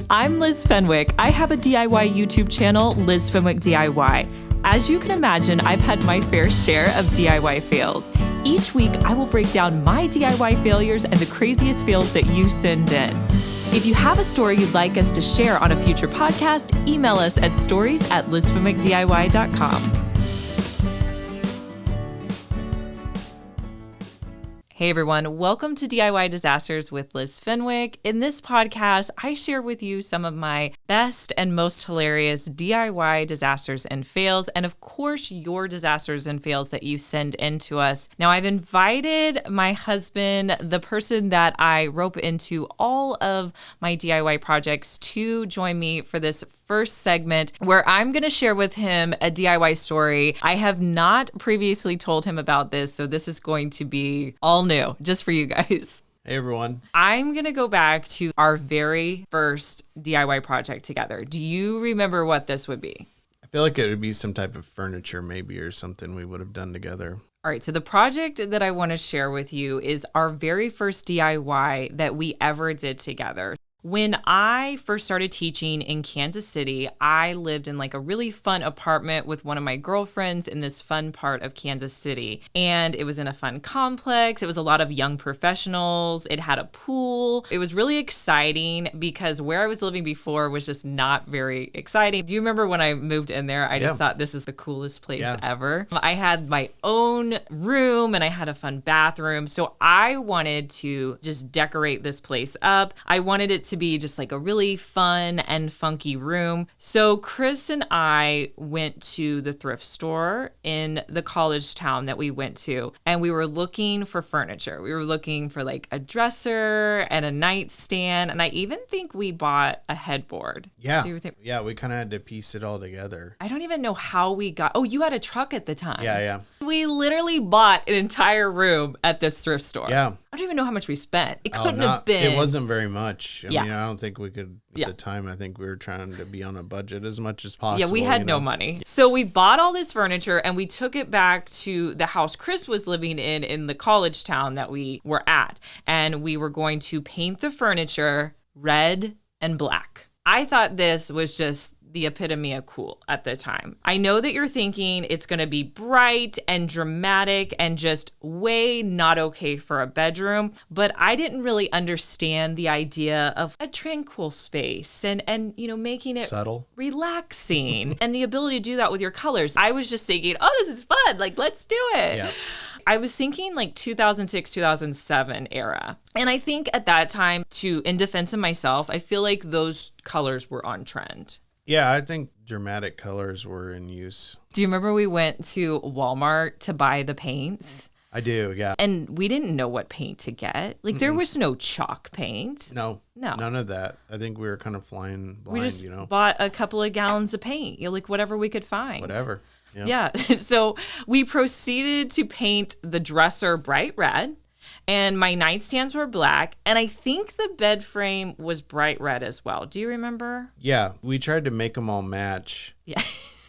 I'm Liz Fenwick. I have a DIY YouTube channel, Liz Fenwick DIY. As you can imagine, I've had my fair share of DIY fails. Each week, I will break down my DIY failures and the craziest fails that you send in. If you have a story you'd like us to share on a future podcast, email us at stories@lizfenwickdiy.com. Hey everyone, welcome to DIY Disasters with Liz Fenwick. In this podcast, I share with you some of my best and most hilarious DIY disasters and fails, and of course, your disasters and fails that you send in to us. Now, I've invited my husband, the person that I rope into all of my DIY projects, to join me for this first segment where I'm going to share with him a DIY story. I have not previously told him about this, so this is going to be all new just for you guys. Hey everyone. I'm going to go back to our very first DIY project together. Do you remember what this would be? I feel like it would be some type of furniture maybe or something we would have done together. All right, so the project that I want to share with you is our very first DIY that we ever did together. When I first started teaching in Kansas City, I lived in like a really fun apartment with one of my girlfriends in this fun part of Kansas City. And it was in a fun complex. It was a lot of young professionals. It had a pool. It was really exciting because where I was living before was just not very exciting. Do you remember when I moved in there? I just thought this is the coolest place ever. I had my own room and I had a fun bathroom. So I wanted to just decorate this place up. I wanted it to be just like a really fun and funky room. So Chris and I went to the thrift store in the college town that we went to, and we were looking for furniture. We were looking for like a dresser and a nightstand, and I even think we bought a headboard. Yeah. Yeah, we kind of had to piece it all together. I don't even know how we got... Oh, you had a truck at the time. Yeah. We literally bought an entire room at this thrift store. Yeah. I don't even know how much we spent. It couldn't have been... It wasn't very much. I mean, I don't think we could... At the time, I think we were trying to be on a budget as much as possible. Yeah, we had no money. So we bought all this furniture and we took it back to the house Chris was living in the college town that we were at. And we were going to paint the furniture red and black. I thought this was just the epitome of cool at the time. I know that you're thinking it's going to be bright and dramatic and just way not okay for a bedroom, but I didn't really understand the idea of a tranquil space and you know, making it subtle, relaxing and the ability to do that with your colors. I was just thinking, oh, this is fun. Like, let's do it. Yeah. I was thinking like 2006, 2007 era. And I think at that time, in defense of myself, I feel like those colors were on trend. Yeah, I think dramatic colors were in use. Do you remember we went to Walmart to buy the paints? I do, yeah. And we didn't know what paint to get. Like, there was no chalk paint. No, none of that. I think we were kind of flying blind, we just bought a couple of gallons of paint, like whatever we could find. Whatever. Yeah. So we proceeded to paint the dresser bright red. And my nightstands were black, and I think the bed frame was bright red as well. Do you remember? Yeah, we tried to make them all match. Yeah.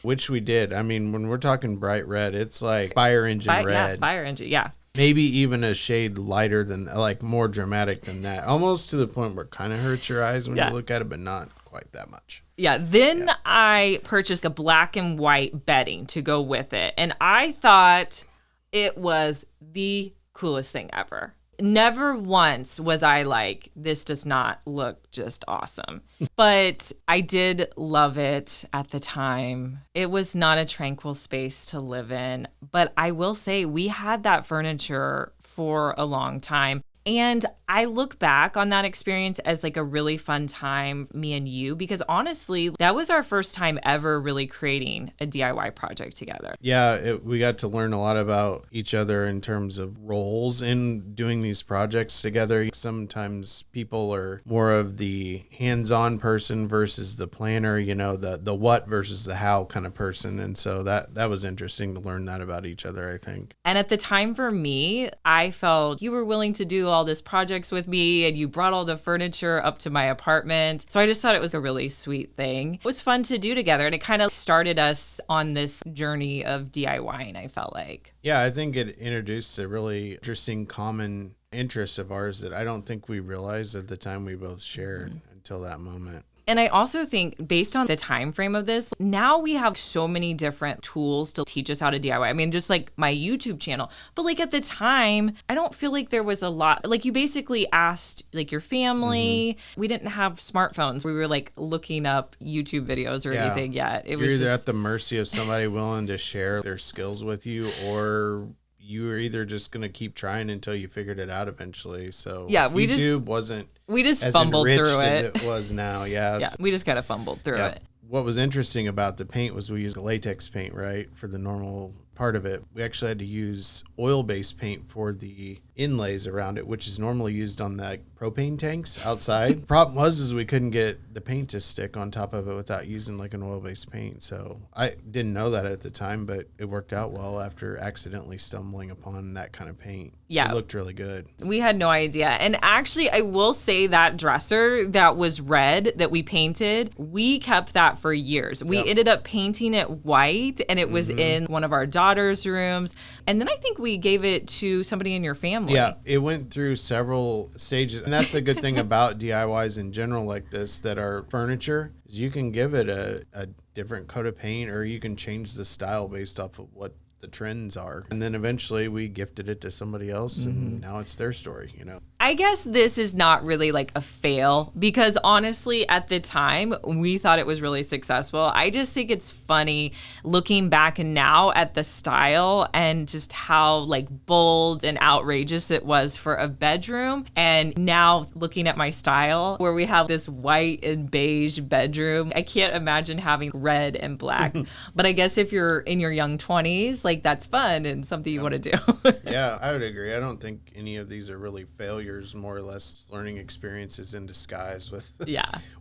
Which we did. I mean, when we're talking bright red, it's like fire engine red. Yeah, fire engine, yeah. Maybe even a shade lighter than, like, more dramatic than that. Almost to the point where it kind of hurts your eyes when you look at it, but not quite that much. Yeah, then I purchased a black and white bedding to go with it, and I thought it was the coolest thing ever. Never once was I like, this does not look just awesome. But I did love it at the time. It was not a tranquil space to live in. But I will say we had that furniture for a long time. And I look back on that experience as like a really fun time, me and you, because honestly, that was our first time ever really creating a DIY project together. Yeah, we got to learn a lot about each other in terms of roles in doing these projects together. Sometimes people are more of the hands-on person versus the planner, the what versus the how kind of person. And so that was interesting to learn that about each other, I think. And at the time for me, I felt you were willing to do all this projects with me and you brought all the furniture up to my apartment. So I just thought it was a really sweet thing. It was fun to do together and it kind of started us on this journey of DIYing, I felt like. Yeah, I think it introduced a really interesting common interest of ours that I don't think we realized at the time we both shared until that moment. And I also think based on the time frame of this, now we have so many different tools to teach us how to DIY. I mean, just like my YouTube channel. But like at the time, I don't feel like there was a lot. Like you basically asked like your family. We didn't have smartphones. We were like looking up YouTube videos or anything yet. You're either at the mercy of somebody willing to share their skills with you, or you were either just going to keep trying until you figured it out eventually. So YouTube wasn't as fumbled enriched through as it. it was now. Yes. Yeah, we just kind of fumbled through it. What was interesting about the paint was we used latex paint, right, for the normal part of it. We actually had to use oil-based paint for the inlays around it, which is normally used on the propane tanks outside. Problem was we couldn't get the paint to stick on top of it without using like an oil-based paint. So I didn't know that at the time, but it worked out well after accidentally stumbling upon that kind of paint. Yeah. It looked really good. We had no idea. And actually, I will say that dresser that was red that we painted, we kept that for years. We ended up painting it white, and it was in one of our daughter's rooms. And then I think we gave it to somebody in your family. Yeah, it went through several stages. And that's a good thing about DIYs in general like this that are furniture, is you can give it a different coat of paint, or you can change the style based off of what the trends are. And then eventually we gifted it to somebody else, and now it's their story, you know. I guess this is not really like a fail, because honestly, at the time, we thought it was really successful. I just think it's funny looking back and now at the style and just how like bold and outrageous it was for a bedroom. And now looking at my style where we have this white and beige bedroom, I can't imagine having red and black. But I guess if you're in your young 20s, like that's fun and something you want to do. Yeah, I would agree. I don't think any of these are really failures, more or less learning experiences in disguise with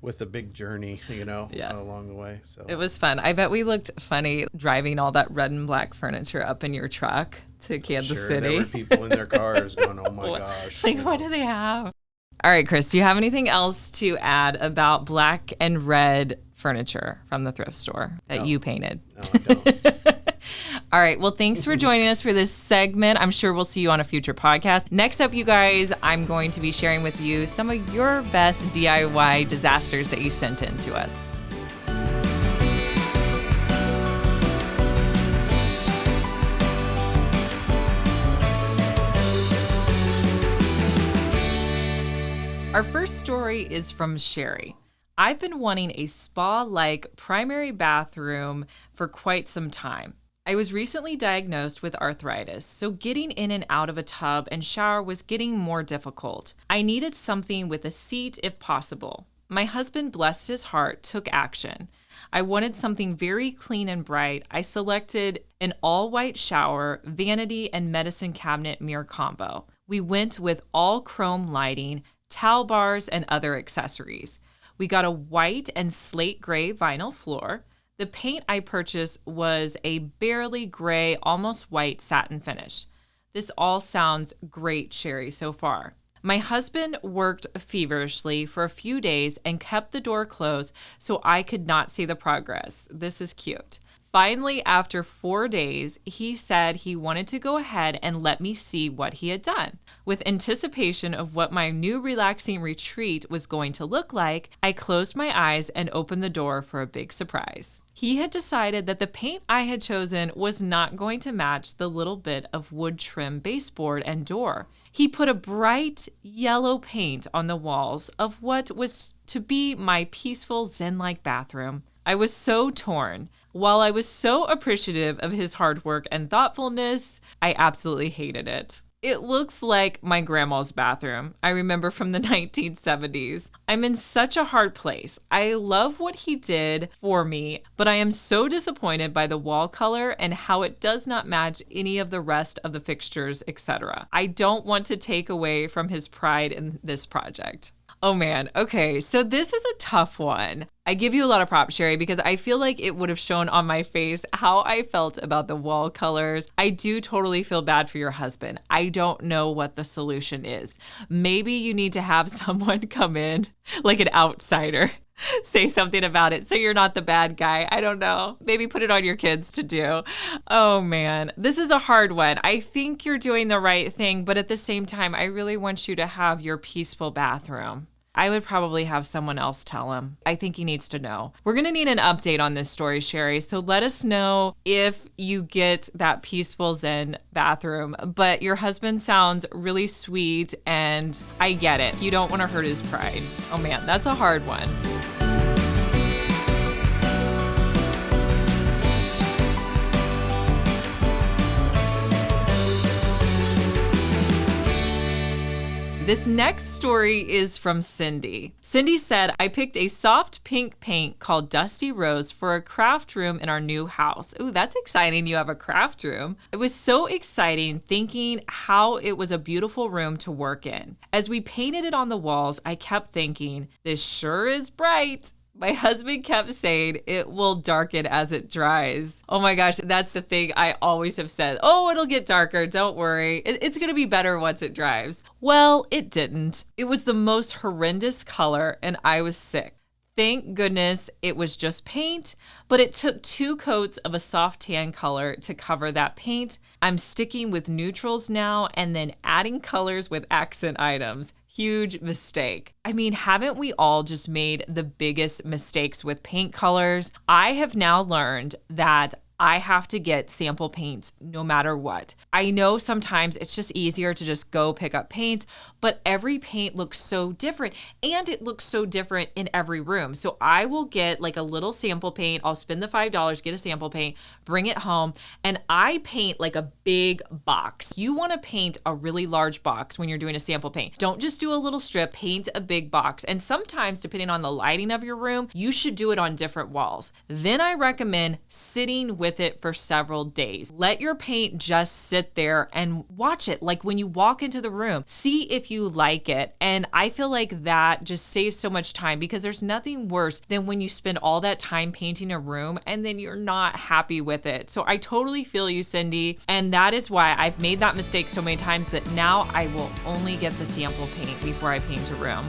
with a big journey, you know, along the way. So it was fun. I bet we looked funny driving all that red and black furniture up in your truck to Kansas City. There were people in their cars going, oh my gosh. Like, what do they have? All right, Chris, do you have anything else to add about black and red furniture from the thrift store that you painted? No, I don't. All right. Well, thanks for joining us for this segment. I'm sure we'll see you on a future podcast. Next up, you guys, I'm going to be sharing with you some of your best DIY disasters that you sent in to us. Our first story is from Sherry. I've been wanting a spa-like primary bathroom for quite some time. I was recently diagnosed with arthritis, so getting in and out of a tub and shower was getting more difficult. I needed something with a seat if possible. My husband, bless his heart, took action. I wanted something very clean and bright. I selected an all-white shower, vanity, and medicine cabinet mirror combo. We went with all chrome lighting, towel bars, and other accessories. We got a white and slate gray vinyl floor. The paint I purchased was a barely gray, almost white satin finish. This all sounds great, Sherry, so far. My husband worked feverishly for a few days and kept the door closed so I could not see the progress. This is cute. Finally, after 4 days, he said he wanted to go ahead and let me see what he had done. With anticipation of what my new relaxing retreat was going to look like, I closed my eyes and opened the door for a big surprise. He had decided that the paint I had chosen was not going to match the little bit of wood trim baseboard and door. He put a bright yellow paint on the walls of what was to be my peaceful Zen-like bathroom. I was so torn. While I was so appreciative of his hard work and thoughtfulness, I absolutely hated it. It looks like my grandma's bathroom I remember from the 1970s. I'm in such a hard place. I love what he did for me, but I am so disappointed by the wall color and how it does not match any of the rest of the fixtures, etc. I don't want to take away from his pride in this project. Oh man, okay, so this is a tough one. I give you a lot of props, Sherry, because I feel like it would have shown on my face how I felt about the wall colors. I do totally feel bad for your husband. I don't know what the solution is. Maybe you need to have someone come in, like an outsider, say something about it so you're not the bad guy. I don't know. Maybe put it on your kids to do. Oh man, this is a hard one. I think you're doing the right thing, but at the same time, I really want you to have your peaceful bathroom. I would probably have someone else tell him. I think he needs to know. We're going to need an update on this story, Sherry. So let us know if you get that peaceful Zen bathroom. But your husband sounds really sweet, and I get it. You don't want to hurt his pride. Oh man, that's a hard one. This next story is from Cindy. Cindy said, I picked a soft pink paint called Dusty Rose for a craft room in our new house. Ooh, that's exciting. You have a craft room. It was so exciting thinking how it was a beautiful room to work in. As we painted it on the walls, I kept thinking, this sure is bright. My husband kept saying it will darken as it dries. Oh my gosh, that's the thing I always have said. Oh, it'll get darker. Don't worry. It's going to be better once it dries. Well, it didn't. It was the most horrendous color and I was sick. Thank goodness it was just paint, but it took 2 coats of a soft tan color to cover that paint. I'm sticking with neutrals now and then adding colors with accent items. Huge mistake. I mean, haven't we all just made the biggest mistakes with paint colors? I have now learned that I have to get sample paints no matter what. I know sometimes it's just easier to just go pick up paints, but every paint looks so different and it looks so different in every room. So I will get like a little sample paint. I'll spend the $5, get a sample paint, bring it home, and I paint like a big box. You want to paint a really large box when you're doing a sample paint. Don't just do a little strip, paint a big box. And sometimes, depending on the lighting of your room, you should do it on different walls. Then I recommend sitting with it for several days. Let your paint just sit there and watch it. Like when you walk into the room, see if you like it. And I feel like that just saves so much time because there's nothing worse than when you spend all that time painting a room and then you're not happy with it. So I totally feel you, Cindy. And that is why I've made that mistake so many times that now I will only get the sample paint before I paint a room.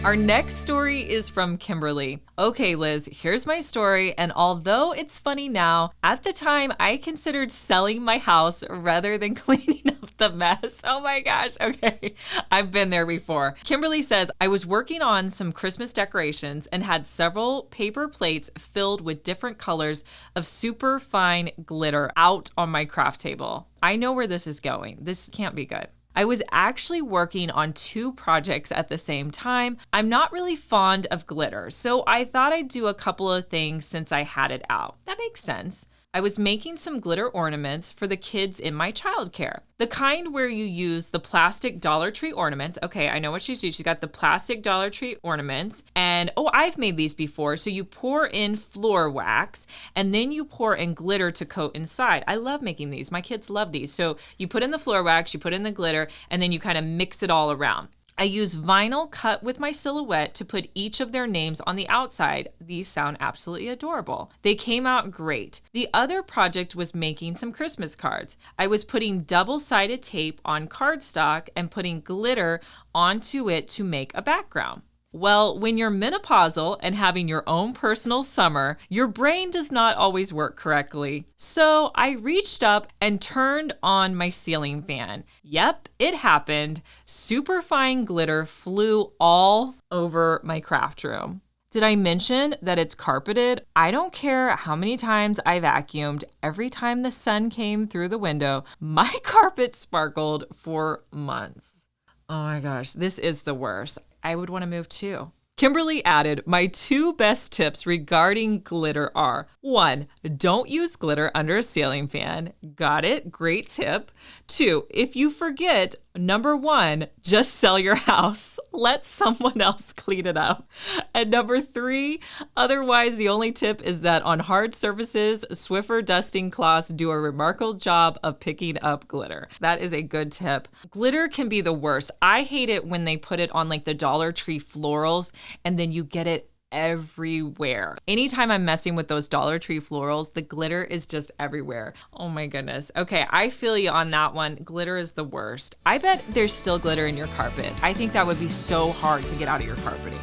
Our next story is from Kimberly. Okay, Liz, here's my story. And although it's funny now, at the time I considered selling my house rather than cleaning up the mess. Oh my gosh. Okay. I've been there before. Kimberly says, I was working on some Christmas decorations and had several paper plates filled with different colors of super fine glitter out on my craft table. I know where this is going. This can't be good. I was actually working on 2 projects at the same time. I'm not really fond of glitter, so I thought I'd do a couple of things since I had it out. That makes sense. I was making some glitter ornaments for the kids in my childcare. The kind where you use the plastic Dollar Tree ornaments. Okay, I know what she's doing. She's got the plastic Dollar Tree ornaments. And, I've made these before. So you pour in floor wax and then you pour in glitter to coat inside. I love making these. My kids love these. So you put in the floor wax, you put in the glitter, and then you kind of mix it all around. I use vinyl cut with my silhouette to put each of their names on the outside. These sound absolutely adorable. They came out great. The other project was making some Christmas cards. I was putting double-sided tape on cardstock and putting glitter onto it to make a background. Well, when you're menopausal and having your own personal summer, your brain does not always work correctly. So I reached up and turned on my ceiling fan. Yep, it happened. Superfine glitter flew all over my craft room. Did I mention that it's carpeted? I don't care how many times I vacuumed. Every time the sun came through the window, my carpet sparkled for months. Oh my gosh, this is the worst. I would want to move too. Kimberly added, my 2 best tips regarding glitter are, 1, don't use glitter under a ceiling fan. Got it. Great tip. 2, if you forget, number 1, just sell your house. Let someone else clean it up. And number 3, otherwise, the only tip is that on hard surfaces, Swiffer dusting cloths do a remarkable job of picking up glitter. That is a good tip. Glitter can be the worst. I hate it when they put it on like the Dollar Tree florals and then you get it everywhere. Anytime I'm messing with those Dollar Tree florals, the glitter is just everywhere. Oh my goodness. Okay, I feel you on that one. Glitter is the worst. I bet there's still glitter in your carpet. I think that would be so hard to get out of your carpeting.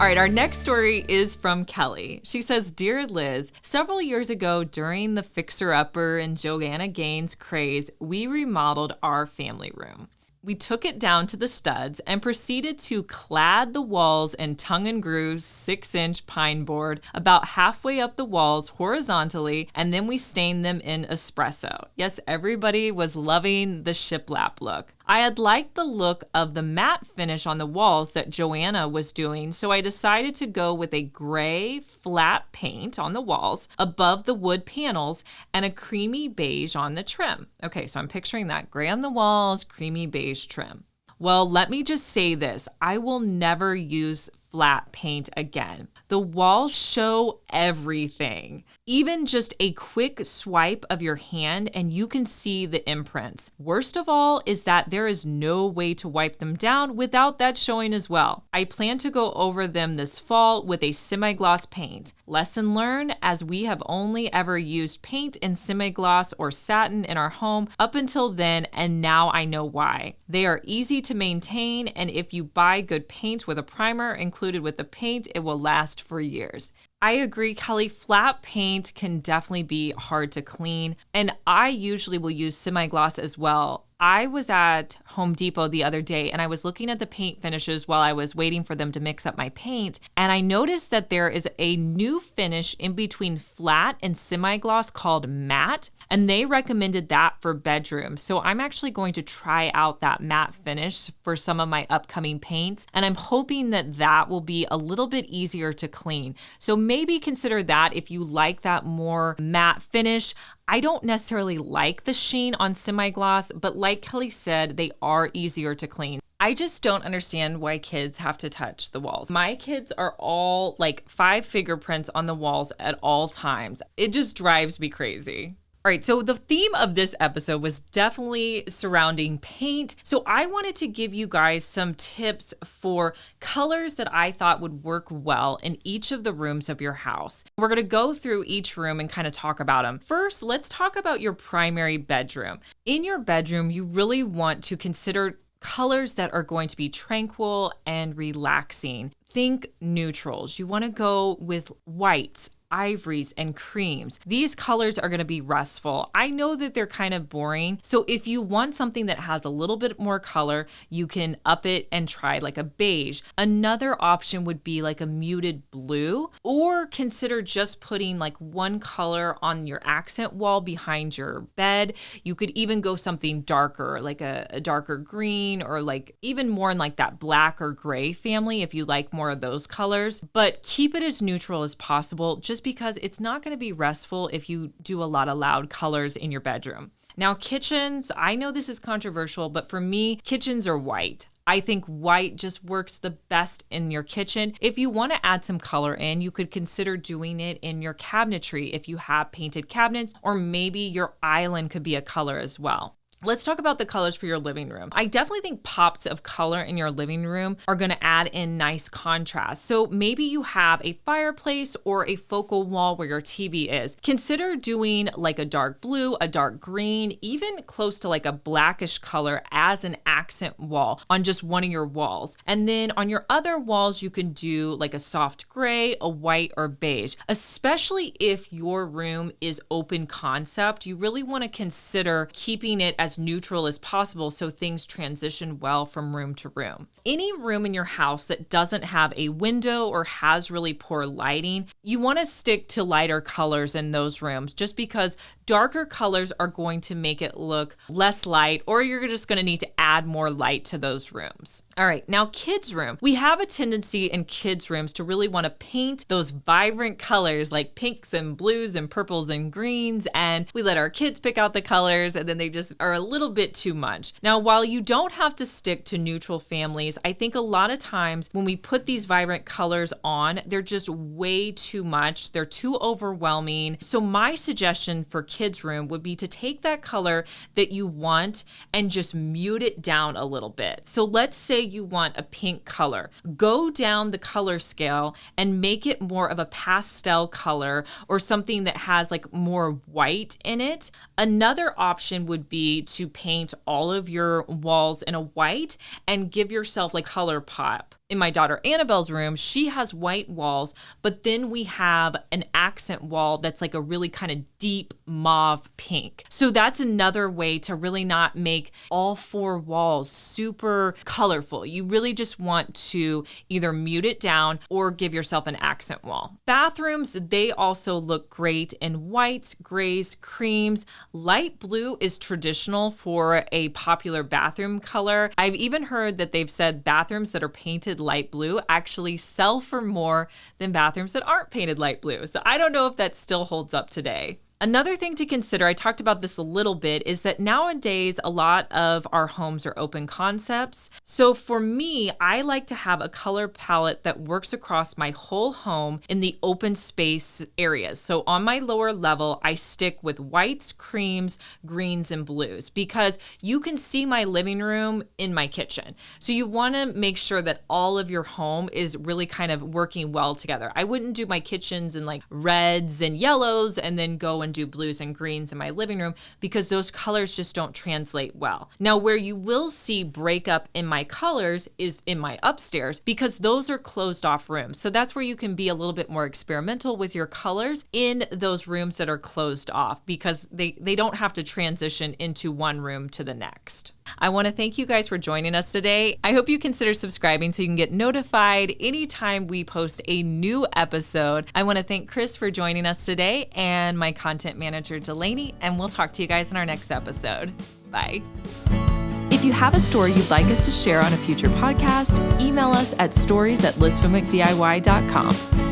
All right, our next story is from Kelly. She says, Dear Liz, several years ago during the Fixer Upper and Joanna Gaines craze, we remodeled our family room. We took it down to the studs and proceeded to clad the walls in tongue and groove 6-inch pine board about halfway up the walls horizontally, and then we stained them in espresso. Yes, everybody was loving the shiplap look. I had liked the look of the matte finish on the walls that Joanna was doing, so I decided to go with a gray flat paint on the walls above the wood panels and a creamy beige on the trim. Okay, so I'm picturing that gray on the walls, creamy beige trim. Well, let me just say this. I will never use flat paint again. The walls show everything. Even just a quick swipe of your hand and you can see the imprints. Worst of all is that there is no way to wipe them down without that showing as well. I plan to go over them this fall with a semi-gloss paint. Lesson learned, as we have only ever used paint in semi-gloss or satin in our home up until then, and now I know why. They are easy to maintain, and if you buy good paint with a primer included with the paint, it will last for years. I agree, Kelly. Flat paint can definitely be hard to clean, and I usually will use semi-gloss as well. I was at Home Depot the other day and I was looking at the paint finishes while I was waiting for them to mix up my paint, and I noticed that there is a new finish in between flat and semi-gloss called matte, and they recommended that for bedrooms. So I'm actually going to try out that matte finish for some of my upcoming paints, and I'm hoping that that will be a little bit easier to clean. So maybe consider that if you like that more matte finish. I don't necessarily like the sheen on semi-gloss, but like Kelly said, they are easier to clean. I just don't understand why kids have to touch the walls. My kids are all like 5 fingerprints on the walls at all times. It just drives me crazy. All right, so the theme of this episode was definitely surrounding paint. So I wanted to give you guys some tips for colors that I thought would work well in each of the rooms of your house. We're going to go through each room and kind of talk about them. First, let's talk about your primary bedroom. In your bedroom, you really want to consider colors that are going to be tranquil and relaxing. Think neutrals. You want to go with whites, ivories, and creams. These colors are going to be restful. I know that they're kind of boring. So if you want something that has a little bit more color, you can up it and try like a beige. Another option would be like a muted blue, or consider just putting like one color on your accent wall behind your bed. You could even go something darker, like a darker green, or like even more in like that black or gray family if you like more of those colors. But keep it as neutral as possible, just because it's not going to be restful if you do a lot of loud colors in your bedroom. Now, kitchens, I know this is controversial, but for me, kitchens are white. I think white just works the best in your kitchen. If you want to add some color in, you could consider doing it in your cabinetry if you have painted cabinets, or maybe your island could be a color as well. Let's talk about the colors for your living room. I definitely think pops of color in your living room are going to add in nice contrast. So maybe you have a fireplace or a focal wall where your TV is. Consider doing like a dark blue, a dark green, even close to like a blackish color as an accent wall on just one of your walls. And then on your other walls, you can do like a soft gray, a white, or beige. Especially if your room is open concept, you really want to consider keeping it as neutral as possible so things transition well from room to room. Any room in your house that doesn't have a window or has really poor lighting, you want to stick to lighter colors in those rooms, just because darker colors are going to make it look less light, or you're just going to need to add more light to those rooms. All right, now kids' room. We have a tendency in kids' rooms to really want to paint those vibrant colors like pinks and blues and purples and greens, and we let our kids pick out the colors, and then they just are a little bit too much. Now, while you don't have to stick to neutral families, I think a lot of times when we put these vibrant colors on, they're just way too much. They're too overwhelming. So my suggestion for kids' room would be to take that color that you want and just mute it down a little bit. So let's say you want a pink color. Go down the color scale and make it more of a pastel color, or something that has like more white in it. Another option would be to paint all of your walls in a white and give yourself like color pop. In my daughter Annabelle's room, she has white walls, but then we have an accent wall that's like a really kind of deep mauve pink. So that's another way to really not make all 4 walls super colorful. You really just want to either mute it down or give yourself an accent wall. Bathrooms, they also look great in whites, grays, creams. Light blue is traditional for a popular bathroom color. I've even heard that they've said bathrooms that are painted light blue actually sell for more than bathrooms that aren't painted light blue. So I don't know if that still holds up today. Another thing to consider, I talked about this a little bit, is that nowadays a lot of our homes are open concepts. So for me, I like to have a color palette that works across my whole home in the open space areas. So on my lower level, I stick with whites, creams, greens, and blues because you can see my living room in my kitchen. So you want to make sure that all of your home is really kind of working well together. I wouldn't do my kitchens in like reds and yellows and then go and do blues and greens in my living room because those colors just don't translate well. Now, where you will see breakup in my colors is in my upstairs because those are closed off rooms. So that's where you can be a little bit more experimental with your colors in those rooms that are closed off because they don't have to transition into one room to the next. I want to thank you guys for joining us today. I hope you consider subscribing so you can get notified anytime we post a new episode. I want to thank Chris for joining us today and my content manager, Delaney, and we'll talk to you guys in our next episode. Bye. If you have a story you'd like us to share on a future podcast, email us at stories@lizfenwickdiy.com.